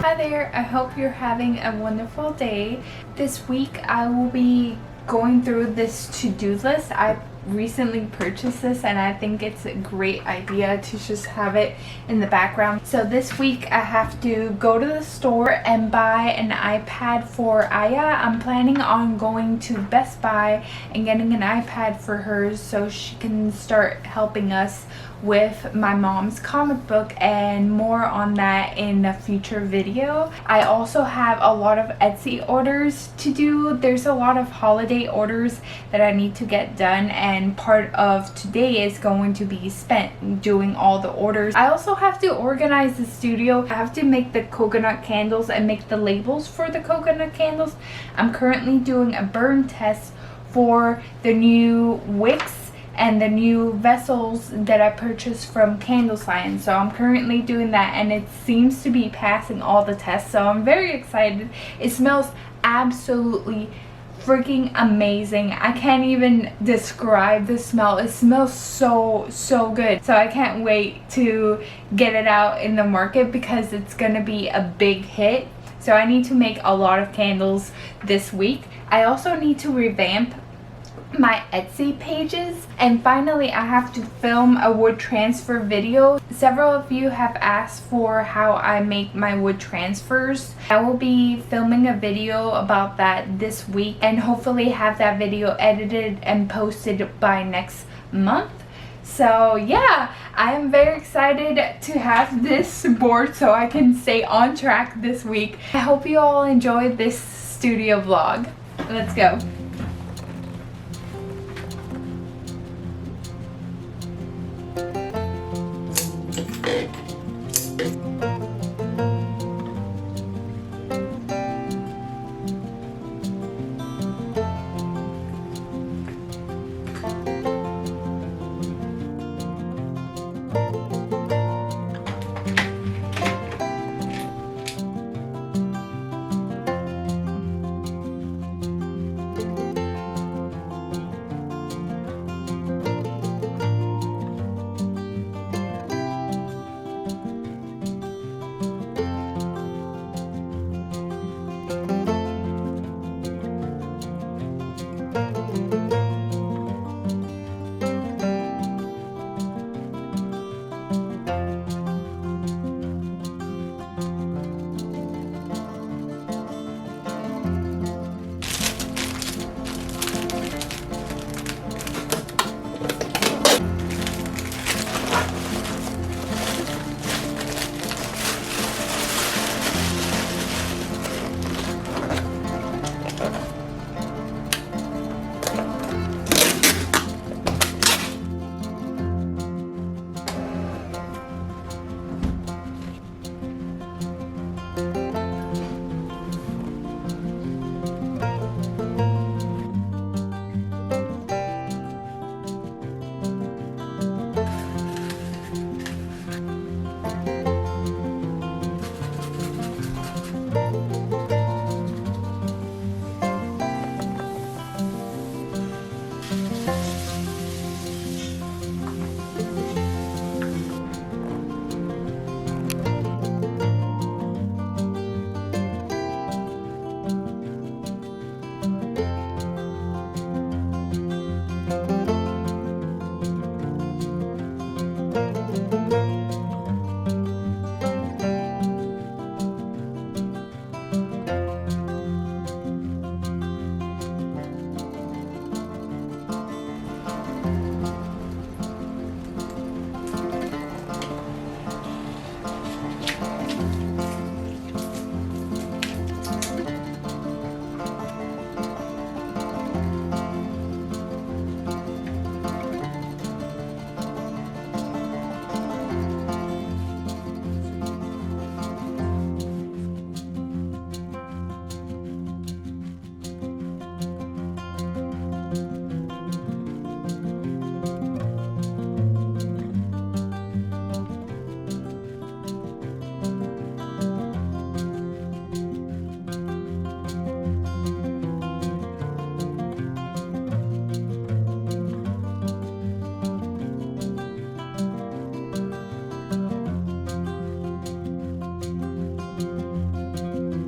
Hi there, I hope you're having a wonderful day. This week I will be going through this to-do list. I recently purchased this and I think it's a great idea to just have it in the background. So this week I have to go to the store and buy an iPad for Aya. I'm planning on going to Best Buy and getting an iPad for her so she can start helping us with my mom's comic book, and more on that in a future video. I also have a lot of Etsy orders to do. There's a lot of holiday orders that I need to get done, and part of today is going to be spent doing all the orders. I also have to organize the studio. I have to make the coconut candles and make the labels for the coconut candles. I'm currently doing a burn test for the new wicks and the new vessels that I purchased from Candle Science. So I'm currently doing that and it seems to be passing all the tests, so I'm very excited. It smells absolutely freaking amazing. I can't even describe the smell. It smells so good. So I can't wait to get it out in the market because it's gonna be a big hit. So I need to make a lot of candles this week. I also need to revamp my Etsy pages, and finally I have to film a wood transfer video. Several of you have asked for how I make my wood transfers. I will be filming a video about that this week and hopefully have that video edited and posted by next month. So yeah, I am very excited to have this board so I can stay on track this week. I hope you all enjoyed this studio vlog. Let's go.